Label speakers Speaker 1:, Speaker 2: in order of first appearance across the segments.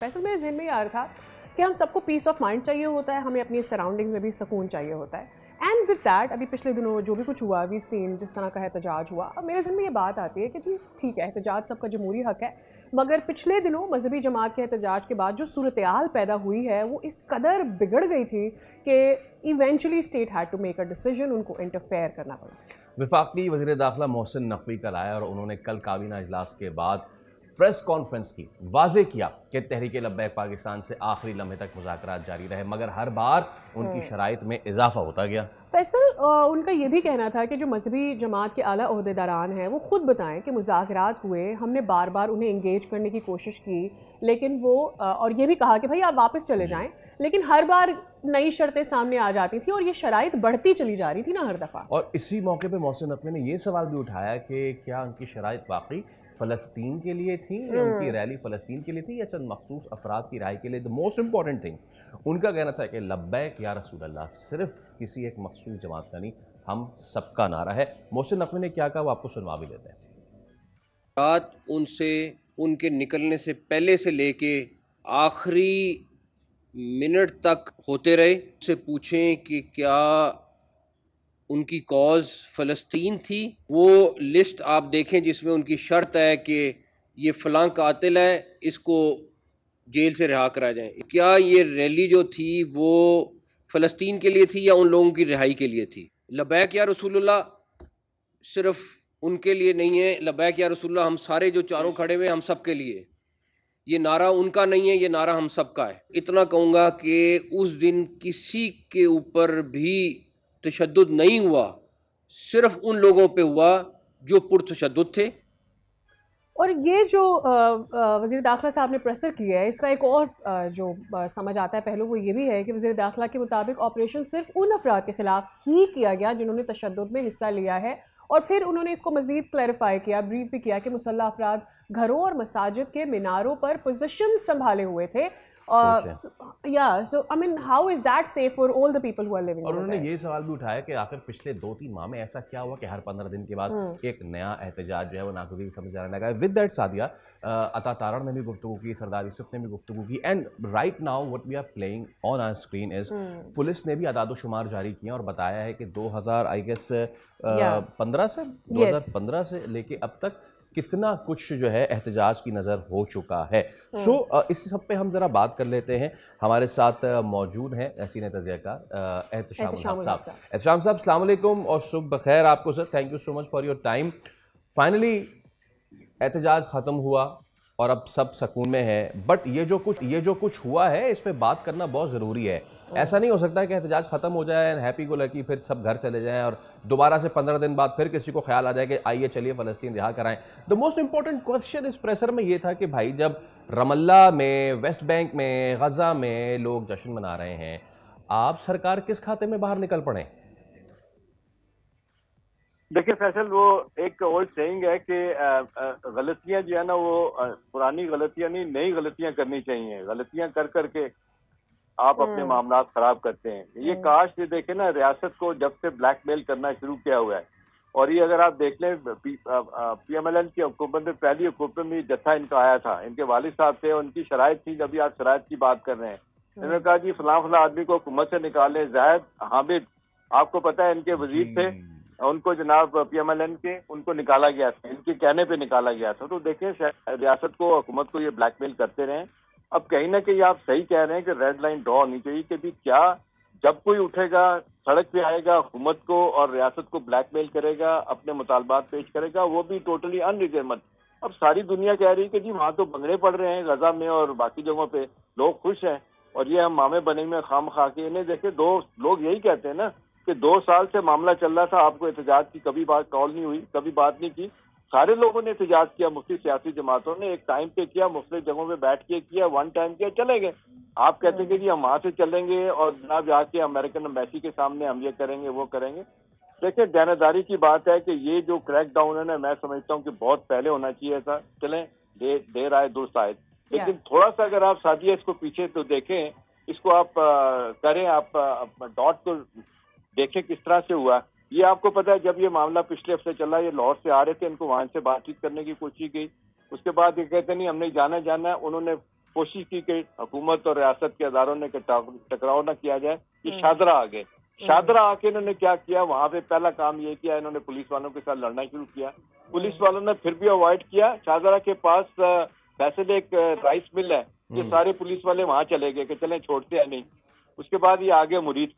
Speaker 1: फैसल मेरे ज़हन में ये आ रहा था कि हम सबको पीस ऑफ माइंड चाहिए होता है, हमें अपनी सराउंडिंग्स में भी सुकून चाहिए होता है। एंड विद दैट अभी पिछले दिनों जो भी कुछ हुआ, वी सीन जिस तरह का एहतजाज हुआ, अब मेरे ज़हन में ये बात आती है कि जी ठीक है, एहतजाज सबका जमहूरी हक़ है, मगर पिछले दिनों मजहबी जमात के एहतजाज के बाद जो सूरत-ए-हाल पैदा हुई है वो इस कदर बिगड़ गई थी कि eventually state had to make a decision, उनको इंटरफेयर करना पड़ा।
Speaker 2: वफाकी वज़ीर दाखिला मोहसिन नकवी कल आया और उन्होंने कल काबीना इजलास के बाद प्रेस कॉन्फ्रेंस की, वाजे किया कि तहरीक लब्बैक पाकिस्तान से आखिरी लम्हे तक मुज़ाकरात जारी रहे, मगर हर बार उनकी शराइत में इजाफा होता गया।
Speaker 1: फैसल उनका ये भी कहना था कि जो मजहबी जमात के आला ओहदेदारान हैं वो ख़ुद बताएं कि मुज़ाकरात हुए, हमने बार बार उन्हें इंगेज करने की कोशिश की, लेकिन वो और ये भी कहा कि भाई आप वापस चले जाएं, लेकिन हर बार नई शर्तें सामने आ जाती थी और ये शराइत बढ़ती चली जा रही थी ना हर दफ़ा।
Speaker 2: और इसी मौके पर मोहसिन नकवी ने यह सवाल भी उठाया कि क्या उनकी शराइत वाकई फ़लस्तीन के लिए थी, या उनकी रैली फ़लस्तीन के लिए थी या चंद मखसूस अफराद की राय के लिए। द मोस्ट इंपॉर्टेंट थिंग उनका कहना था कि लब्बैक या रसूल अल्लाह सिर्फ किसी एक मखसूस जमात का नहीं, हम सबका नारा है। मोहसिन नकवी ने क्या कहा वो आपको सुनवा भी देते हैं।
Speaker 3: रात उनसे उनके निकलने से पहले से लेके आखिरी मिनट तक होते रहे, उनसे पूछें कि क्या उनकी कॉज फ़लस्तीन थी। वो लिस्ट आप देखें जिसमें उनकी शर्त है कि ये फ़लाँ कातिल है, इसको जेल से रिहा करा जाए। क्या ये रैली जो थी वो फ़लस्तीन के लिए थी या उन लोगों की रिहाई के लिए थी? लब्बैक या रसूलुल्लाह सिर्फ उनके लिए नहीं है, लब्बैक या रसूलुल्लाह हम सारे जो चारों खड़े हुए हम सब के लिए। ये नारा उनका नहीं है, ये नारा हम सब का है। इतना कहूँगा कि उस दिन किसी के ऊपर भी तशद्दुद नहीं हुआ, सिर्फ उन लोगों पे हुआ जो पुरतशद्दुद थे।
Speaker 1: और ये जो वज़ीर दाखिला साहब ने प्रेसर किया है, इसका एक और जो समझ आता है पहलू वो ये भी है कि वज़ीर दाखिला के मुताबिक ऑपरेशन सिर्फ उन अफराद के ख़िलाफ़ ही किया गया जिन्होंने तशद्दुद में हिस्सा लिया है, और फिर उन्होंने इसको मज़ीद क्लैरिफाई किया, ब्रीफ भी किया कि मुसल्लह अफराद घरों और मसाजिद के मीनारों पर पोजीशन संभाले हुए थे। So I mean how is that safe for all the people who are living.
Speaker 2: और उन्होंने ये सवाल भी उठाया कि आखिर पिछले 2-3 माह में ऐसा क्या हुआ कि हर 15 दिन के बाद एक नया एहतजाज जो है वो नागुज़ीर समझ जाने लगा है। विद दैट सादिया अता तारण ने भी गुफ्तगू की, सरदार यूसुफ ने भी गुफ्तगू की, and right now what we are playing on our screen is police ने भी आदाद-ओ-शुमार जारी किए और बताया है कि 2000 आई गेस 2015 से लेके अब तक कितना कुछ जो है एहतजाज की नज़र हो चुका है। इस सब पे हम ज़रा बात कर लेते हैं। हमारे साथ मौजूद हैं सीनियर तज़कियाकार एहतशाम साहब। एहतशाम साहब अस्सलाम वालेकुम और सुबह बखैर आपको sir. Thank you so much for your time. Finally एहतजाज ख़त्म हुआ और अब सब सुकून में है, बट ये जो कुछ हुआ है इस पर बात करना बहुत ज़रूरी है। ऐसा नहीं हो सकता कि एहतजाज ख़त्म हो जाए एंड हैप्पी गो लकी फिर सब घर चले जाएं और दोबारा से 15 दिन बाद फिर किसी को ख्याल आ जाए कि आइए चलिए फ़लस्तीन रिहा कराएं। द मोस्ट इंपॉर्टेंट क्वेश्चन इस प्रेशर में ये था कि भाई जब रमल्ला में, वेस्ट बैंक में, गजा में लोग जश्न मना रहे हैं, आप सरकार किस खाते में बाहर निकल पड़े?
Speaker 4: देखिए फैसल, वो एक ओल्ड सेइंग है कि गलतियां जो है ना वो पुरानी गलतियां नहीं, नई गलतियां करनी चाहिए। गलतियां कर करके आप अपने मामला खराब करते हैं। ये काश ये देखे ना, रियासत को जब से ब्लैकमेल करना शुरू किया हुआ है, और ये अगर आप देख लें PMLN की हुकूमत में पहली हुकूमत में जत्था इनका आया था, इनके वालिद साहब थे, उनकी शराइत थी। जब आप शराइत की बात कर रहे हैं, इन्होंने कहा जी फलां फलां आदमी को हुकूमत से निकालें। जाहिद हामिद आपको पता है इनके वजीर थे, उनको जनाब PMLN के उनको निकाला गया था, इनके कहने पे निकाला गया था। तो देखिए रियासत को, हुकूमत को ये ब्लैकमेल करते रहे। अब कहीं ना कहीं आप सही कह रहे हैं कि रेड लाइन ड्रॉ होनी चाहिए कि भी क्या जब कोई उठेगा सड़क पे आएगा, हुकूमत को और रियासत को ब्लैकमेल करेगा, अपने मुतालबात पेश करेगा, वो भी टोटली अनरिजर्वड। अब सारी दुनिया कह रही है कि जी वहाँ तो भंगड़े पड़ रहे हैं गजा में और बाकी जगहों पे, लोग खुश हैं और ये हम मामे बने हुए खाम खा के। इन्हें देखे, दो लोग यही कहते हैं ना कि 2 साल से मामला चल रहा था, आपको एहतजाज की कभी बात कॉल नहीं हुई, कभी बात नहीं की। सारे लोगों ने एहतजाज किया, मुख्तलिफ सियासी जमातों ने एक टाइम पे किया, मुख्तलिफ जगहों पे बैठ के किया, वन टाइम किया, चले गए। आप कहते हैं कि जी हम वहां से चलेंगे और जनाब जाके अमेरिकन एम्बेसी के सामने हम ये करेंगे वो करेंगे। देखिए दानेदारी की बात है कि ये जो क्रैक डाउन है ना, मैं समझता हूँ कि बहुत पहले होना चाहिए था। चलें, देर आए दुरुस्त आए, लेकिन थोड़ा सा अगर आप सादिया इसको पीछे तो देखें, इसको आप करें, आप डॉट को देखें किस तरह से हुआ। ये आपको पता है जब ये मामला पिछले हफ्ते चला, ये लाहौर से आ रहे थे, इनको वहां से बातचीत करने की कोशिश की। उसके बाद ये कहते नहीं हमने जाना है, उन्होंने कोशिश की कि हुकूमत और रियासत के अदारों ने टकराव न किया जाए। ये शादरा आ गए। शादरा आके इन्होंने क्या किया, वहां पे पहला काम ये किया, इन्होंने पुलिस वालों के साथ लड़ना शुरू किया। पुलिस वालों ने फिर भी अवॉइड किया। शादरा के पास फैसल एक राइस मिल है, ये सारे पुलिस वाले वहां चले गए कि चलें छोड़ते हैं नहीं। उसके बाद ये आगे मुरीद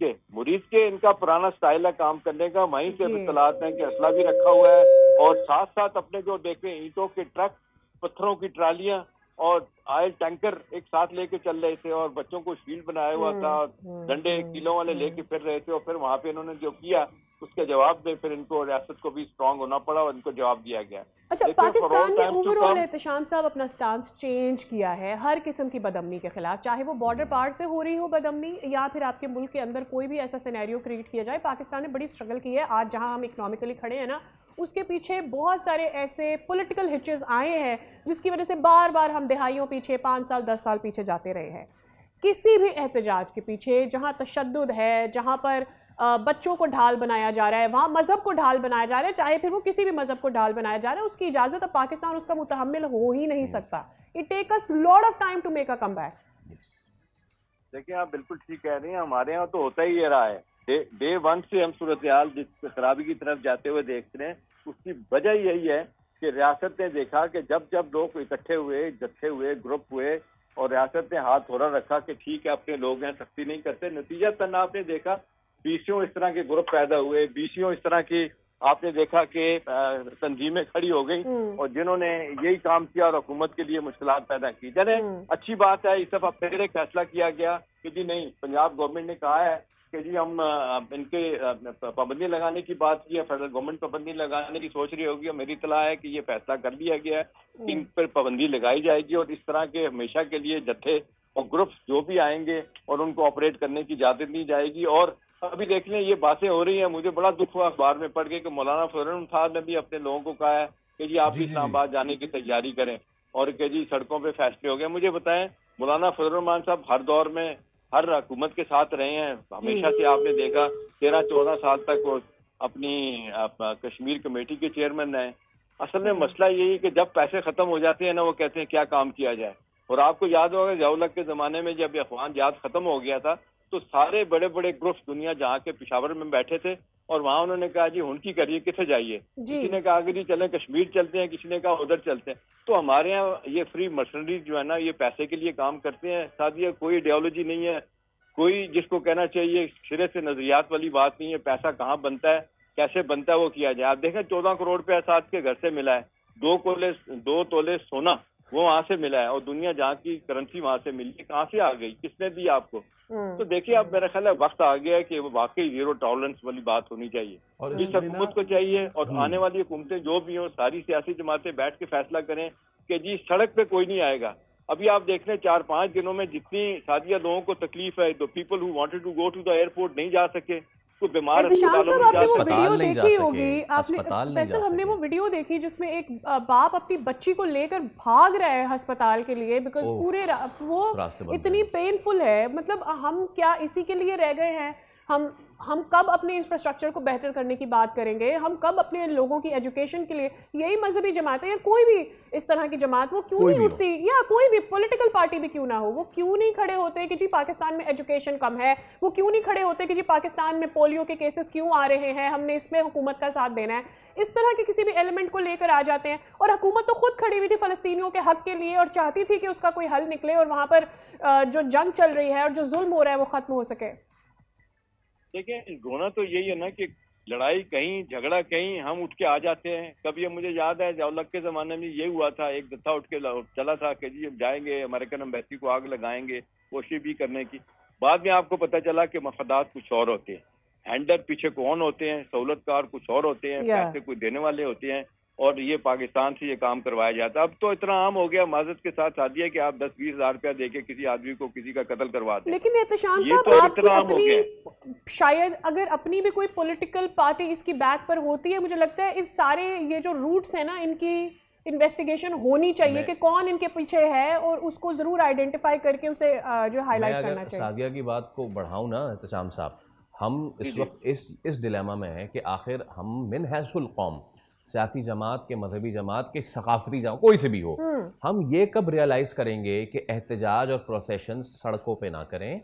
Speaker 4: के इनका पुराना स्टाइल है काम करने का। वहीं से इत्तलात हैं कि असला भी रखा हुआ है और साथ साथ अपने जो देख रहे हैं ईंटों के ट्रक, पत्थरों की ट्रालियां और ऑयल टैंकर एक साथ लेके चल रहे थे और बच्चों को शील्ड बनाया हुआ था और डंडे किलों वाले लेके फिर रहे थे। और फिर वहां पे इन्होंने जो किया उसके जवाब में फिर इनको रियासत को भी स्ट्रांग होना पड़ा और इनको जवाब दिया गया।
Speaker 1: अच्छा, पाकिस्तान ने ओवरऑल एहतशाम साहब अपना स्टांस चेंज किया है हर किस्म की बदअमनी के खिलाफ, चाहे वो बॉर्डर पार से हो रही हो बदअमनी या फिर आपके मुल्क के अंदर कोई भी ऐसा सिनेरियो क्रिएट किया जाए। पाकिस्तान ने बड़ी स्ट्रगल की है। आज जहां हम इकोनॉमिकली खड़े हैं ना, उसके पीछे बहुत सारे ऐसे पॉलिटिकल हिचेस आए हैं जिसकी वजह से बार बार हम दहाइयों पीछे 5 साल 10 साल पीछे जाते रहे हैं। किसी भी एहतजाज के पीछे जहाँ तशद्दुद है, जहाँ पर बच्चों को ढाल बनाया जा रहा है, वहाँ मज़हब को ढाल बनाया जा रहा है, चाहे फिर वो किसी भी मज़हब को ढाल बनाया जा रहा है, उसकी इजाज़त अब पाकिस्तान उसका मुतहम्मिल हो ही नहीं सकता। It take us lot of time to make a comeback.
Speaker 4: देखिए आप बिल्कुल ठीक कह रही हैं, हमारे यहाँ तो होता ही रहा है। डे वन से हम सूरत हाल जिस खराबी की तरफ जाते हुए देखते हैं, उसकी वजह यही है कि रियासत ने देखा कि जब जब लोग इकट्ठे हुए, जत्थे हुए, ग्रुप हुए और रियासत ने हाथ थोड़ा रखा कि ठीक है अपने लोग हैं, सख्ती नहीं करते, नतीजा तन आपने देखा बीसियों इस तरह के ग्रुप पैदा हुए, बीसियों इस तरह की आपने देखा कि तंजीमें खड़ी हो गई और जिन्होंने यही काम किया और हुकूमत के लिए मुश्किलात पैदा की। चले अच्छी बात है, इस दफा फिर एक फैसला किया गया कि जी नहीं, पंजाब गवर्नमेंट ने कहा है कि जी हम इनके पाबंदी लगाने की बात की है, फेडरल गवर्नमेंट पाबंदी लगाने की सोच रही होगी। मेरी इत्तला है कि ये फैसला कर लिया गया है कि इन पर पाबंदी लगाई जाएगी और इस तरह के हमेशा के लिए जत्थे और ग्रुप्स जो भी आएंगे और उनको ऑपरेट करने की इजाजत दी जाएगी। और अभी देख लें ये बातें हो रही हैं, मुझे बड़ा दुख हुआ अखबार में पढ़ के कि मौलाना फजल साहब ने भी अपने लोगों को कहा है कि जी आप भी इस्लामाबाद जाने की तैयारी करें और कि जी सड़कों पे फैसले हो गए। मुझे बताएं, मौलाना फजल साहब हर दौर में हर हुकूमत के साथ रहे हैं, हमेशा से आपने देखा 13-14 साल तक वो अपनी कश्मीर कमेटी के चेयरमैन रहे। असल में मसला यही है कि जब पैसे खत्म हो जाते हैं ना, वो कहते हैं क्या काम किया जाए। और आपको याद होगा ज़ियाउल हक के जमाने में जब अफगान जहाज खत्म हो गया था तो सारे बड़े बड़े ग्रुप्स दुनिया जहाँ के पेशावर में बैठे थे और वहाँ उन्होंने कहा जी उनकी करिए, किसे जाइए। किसी ने कहा कि जी चलें कश्मीर चलते हैं, किसी ने कहा उधर चलते हैं। तो हमारे यहाँ ये फ्री मर्सनरी जो है ना, ये पैसे के लिए काम करते हैं। साथ ही कोई आइडियोलॉजी नहीं है, कोई जिसको कहना चाहिए सिरे से नजरियात वाली बात नहीं है। पैसा कहाँ बनता है, कैसे बनता है, वो किया जाए। आप देखें 14 करोड़ रुपया साथ के घर से मिला है, 2 तोले सोना वो वहां से मिला है और दुनिया जहाँ की करेंसी वहां से मिली, कहाँ से आ गई, किसने दी आपको। तो देखिए अब मेरा ख्याल है वक्त आ गया है कि वो वाकई जीरो टॉलरेंस वाली बात होनी चाहिए और इस हुकूमत को चाहिए और आने वाली हुकूमतें जो भी हो, सारी सियासी जमातें बैठ के फैसला करें कि जी सड़क पे कोई नहीं आएगा। अभी आप देख लें 4-5 दिनों में जितनी सादिया लोगों को तकलीफ है, तो people who wanted to go to the airport नहीं जा सके, तो बीमार
Speaker 1: अस्पताल देखी होगी आपने फैसल, हमने वो वीडियो देखी जिसमें एक बाप अपनी बच्ची को लेकर भाग रहा है अस्पताल के लिए बिकॉज पूरे वो इतनी पेनफुल है। मतलब हम क्या इसी के लिए रह गए हैं? हम कब अपने इंफ्रास्ट्रक्चर को बेहतर करने की बात करेंगे? हम कब अपने लोगों की एजुकेशन के लिए, यही मजहबी जमातें या कोई भी इस तरह की जमात वो क्यों नहीं उठती, या कोई भी पॉलिटिकल पार्टी भी क्यों ना हो, वो क्यों नहीं खड़े होते कि जी पाकिस्तान में एजुकेशन कम है? वो क्यों नहीं खड़े होते कि जी पाकिस्तान में पोलियो के केसेस क्यों आ रहे हैं, हमने इसमें हुकूमत का साथ देना है? इस तरह के किसी भी एलिमेंट को लेकर आ जाते हैं। और हुकूमत तो खुद खड़ी हुई थी फ़लस्तीनियों के हक के लिए और चाहती थी कि उसका कोई हल निकले और वहाँ पर जो जंग चल रही है और जो जुल्म हो रहा है वो ख़त्म हो सके।
Speaker 4: देखिए रोना तो यही है ना कि लड़ाई कहीं, झगड़ा कहीं, हम उठ के आ जाते हैं। कभी अब मुझे याद है ज़ियाउल हक के ज़माने में ये हुआ था, एक जत्था उठ के चला था कि जी अब जाएंगे अमेरिकन एम्बेसी को आग लगाएंगे, कोशिश भी करने की। बाद में आपको पता चला कि मफादात कुछ और होते हैं, हैंडल पीछे कौन होते हैं, सहूलतकार कुछ और होते हैं, पैसे कोई देने वाले होते हैं और ये पाकिस्तान से ये काम करवाया जाता है। अब तो इतना आम हो गया माजरत के साथ शादी है कि आप 10-20 हज़ार रुपया देके किसी आदमी को किसी का कत्ल करवा दें।
Speaker 1: लेकिन एहतशाम साहब आपकी अपनी, शायद अगर अपनी भी कोई पॉलिटिकल पार्टी इसकी बैक पर होती है, मुझे लगता है इस सारे ये जो रूट्स है ना, इनकी इन्वेस्टिगेशन होनी चाहिए कि कौन इनके पीछे है और उसको जरूर आइडेंटिफाई करके उसे जो हाईलाइट करना चाहिए।
Speaker 2: सादिया की बात को बढ़ाऊं ना एहतशाम साहब, हम इस वक्त इस डिलेमा में हैं कि आखिर हम मिन हैज़ुल कौम सियासी जमात के, मजहबी जमात के, सकाफती जमात, कोई से भी हो, हम ये कब रियलाइज़ करेंगे कि एहतजाज और प्रोसेशन सड़कों पे ना करें,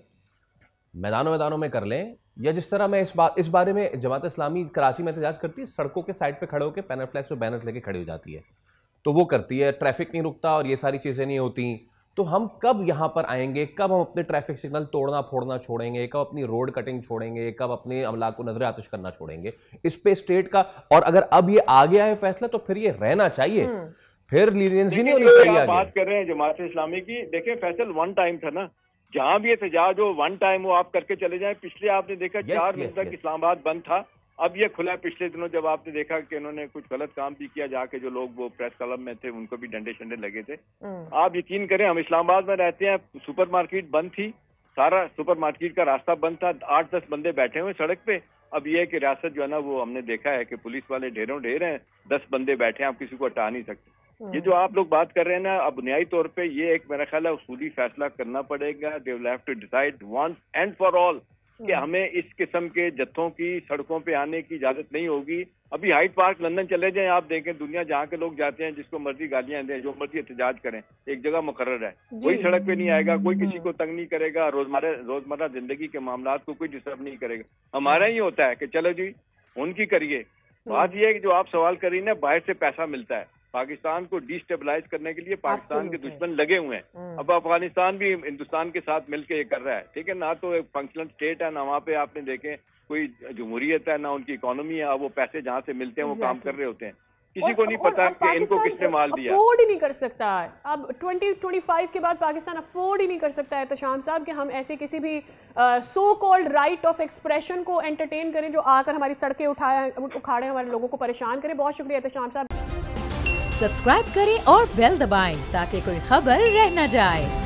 Speaker 2: मैदानों में कर लें? या जिस तरह मैं इस बारे में, जमात इस्लामी कराची में एहतजाज करती है, सड़कों के साइड पे खड़े होकर पैनल फ्लैक्स और बैनर लेके खड़ी हो जाती है, तो वो करती है, ट्रैफिक नहीं रुकता और ये सारी चीज़ें नहीं होती। तो हम कब यहाँ पर आएंगे, कब हम अपने ट्रैफिक सिग्नल तोड़ना फोड़ना छोड़ेंगे, कब अपनी रोड कटिंग छोड़ेंगे, कब अपने अमला को नजर आतिश करना छोड़ेंगे? इस पे स्टेट का, और अगर अब ये आ गया है फैसला तो फिर ये रहना चाहिए, फिर लीनियंसी नहीं होनी चाहिए।
Speaker 4: बात कर रहे हैं जमात इस्लामी की, देखिए फैसल वन टाइम था ना, जहां भी एहतजाज हो वन टाइम वो आप करके चले जाएं। पिछले आपने देखा 4 दिन तक इस्लामाबाद बंद था, अब ये खुला है। पिछले दिनों जब आपने देखा कि इन्होंने कुछ गलत काम भी किया, जाके जो लोग वो प्रेस क्लब में थे उनको भी डंडे शंडे लगे थे। आप यकीन करें, हम इस्लामाबाद में रहते हैं, सुपर मार्केट बंद थी, सारा सुपर मार्केट का रास्ता बंद था, 8-10 बंदे बैठे हुए सड़क पे। अब ये है कि रियासत जो है ना, वो हमने देखा है कि पुलिस वाले ढेरों ढेर हैं, 10 बंदे बैठे हैं, आप किसी को हटा नहीं सकते। ये जो आप लोग बात कर रहे हैं ना, अब बुनियादी तौर पे ये एक मेरा ख्याल है उसूली फैसला करना पड़ेगा। They will have to decide once and for all कि हमें इस किस्म के जत्थों की सड़कों पे आने की इजाजत नहीं होगी। अभी हाइड पार्क लंदन चले जाएं, आप देखें दुनिया जहाँ के लोग जाते हैं, जिसको मर्जी गालियां दें, जो मर्जी एहतजाज करें, एक जगह मुकर्रर है, कोई सड़क पे नहीं आएगा, कोई किसी को तंग नहीं करेगा, रोजमर्रा जिंदगी के मामला को कोई डिस्टर्ब नहीं करेगा। हमारा ही होता है कि चलो जी उनकी करिए। बात यह है कि जो आप सवाल कर रही हैं ना, बाहर से पैसा मिलता है, पाकिस्तान को डिस्टेबलाइज करने के लिए पाकिस्तान के दुश्मन लगे हुए हैं। अब अफगानिस्तान भी हिंदुस्तान के साथ मिलकर ये कर रहा है, ठीक है ना, तो एक फंक्शनल स्टेट है ना, वहाँ पे आपने देखे कोई जमहूरियत है ना, उनकी इकोनॉमी है, वो पैसे जहाँ से मिलते हैं वो काम कर रहे होते हैं। किसी को नहीं पता कि इनको किसने माल दिया।
Speaker 1: अफोर्ड ही नहीं कर सकता अब 2025 के बाद पाकिस्तान अफोर्ड ही नहीं कर सकता है एहतशाम साहब कि हम ऐसे किसी भी so called right of expression को एंटरटेन करें जो आकर हमारी सड़कें उखाड़े, हमारे लोगों को परेशान करें। बहुत शुक्रिया एहतशाम साहब।
Speaker 5: सब्सक्राइब करें और बेल दबाएं ताकि कोई खबर रह न जाए।